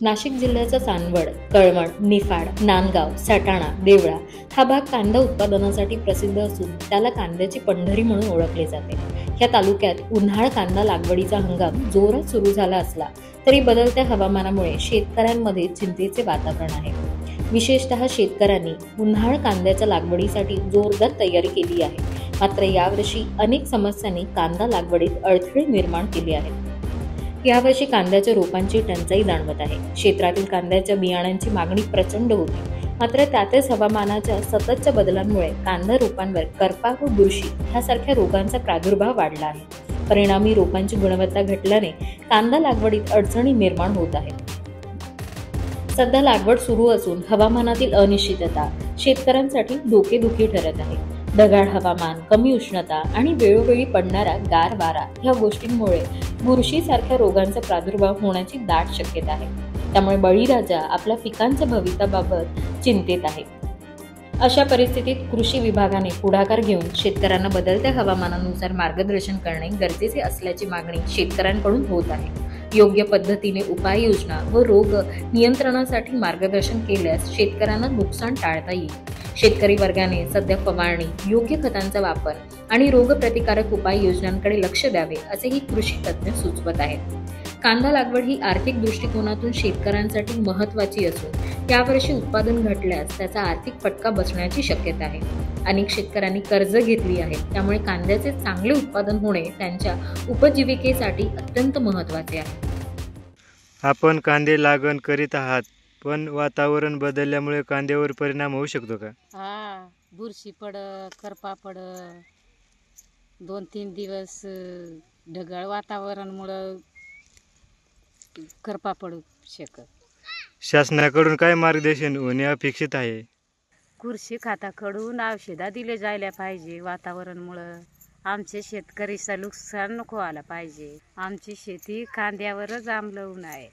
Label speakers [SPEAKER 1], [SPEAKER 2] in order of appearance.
[SPEAKER 1] नाशिक जिल्ह्याचा चांदवड, कळवण, निफाड, नांदगाव, सटाणा, देवळा हा भाग कांदा उत्पादनासाठी प्रसिद्ध असून त्याला कांद्याची पंढरी म्हणून ओळखले जाते. या तालुक्यात उन्हाळ कांदा लागवडीचा हंगाम जोरात सुरू झाला असला तरी बदलत्या हवामानामुळे शेतकऱ्यांमध्ये चिंतेचे वातावरण आहे. विशेषतः शेतकऱ्यांनी उन्हाळ कांद्याच्या लागवडीसाठी जोरदार तयारी केली आहे. मात्र यावर्षी अनेक समस्यांनी कांदा लागवडीत अडथळे निर्माण केले आहेत. यावर्षी कांद्याच्या रोपांची टंचाई जाणवत आहे. क्षेत्रातील कांद्याच्या बियाणांची मागणी प्रचंड होती. मात्र त्यातच हवामानाच्या सततच्या बदलांमुळे कांदा रोपांवर करपा व बुरशी ह्यासारख्या रोगांचा प्रादुर्भाव वाढला आहे. परिणामी रोपांची गुणवत्ता घटल्याने कांदा लागवडीत अडचणी निर्माण होत आहेत. सध्या लागवड सुरू असून हवामानातील अनिश्चितता शेतकऱ्यांसाठी डोकेदुखी ठरत आहे. ढगाळ हवामान, कमी उष्णता आणि वेळोवेळी पडणारा गार वारा ह्या गोष्टींमुळे बुरशीसारख्या रोगांचा प्रादुर्भाव होण्याची दाट शक्यता आहे. त्यामुळे बळीराजा आपल्या पिकांच्या भवितव्याबाबत चिंतेत आहे. अशा परिस्थितीत कृषी विभागाने पुढाकार घेऊन शेतकऱ्यांना बदलत्या हवामानानुसार मार्गदर्शन करणे गरजेचे असल्याची मागणी शेतकऱ्यांकडून होत आहे. योग्य पद्धतीने उपाययोजना व रोग नियंत्रणासाठी मार्गदर्शन केल्यास शेतकऱ्यांना नुकसान टाळता येईल. शेतकरी वर्गाने सध्या फवारणी, योग्य खतांचा वापर आणि रोगप्रतिकारक उपाययोजनांकडे लक्ष द्यावे असेही कृषी तज्ज्ञ सुचवत आहेत. कांदा लागवड ही आर्थिक दृष्टिकोनातून शेतकऱ्यांसाठी महत्त्वाची असून यावर्षी उत्पादन घटल्यास त्याचा आर्थिक फटका बसण्याची शक्यता आहे. अनेक शेतकऱ्यांनी कर्ज घेतली आहेत. त्यामुळे कांद्याचे चांगले उत्पादन होणे त्यांच्या उपजीविकेसाठी अत्यंत महत्त्वाचे आहे.
[SPEAKER 2] आपण कांदे लागवड करीत आहात, पण वातावरण बदलल्यामुळे कांद्यावर परिणाम होऊ शकतो का?
[SPEAKER 3] बुरशी पड, करपा पड, 2-3 दिवस ढगाळ वातावरणामुळं करपा पडू शकत.
[SPEAKER 2] शासनाकडून काय मार्गदर्शन होणे अपेक्षित आहे?
[SPEAKER 3] कृषी खात्याकडून औषधा दिले जायला पाहिजे. वातावरणमुळं आमचे शेतकरी नुकसान नको व्हायला पाहिजे. आमची शेती कांद्यावरच अवलंबून आहे.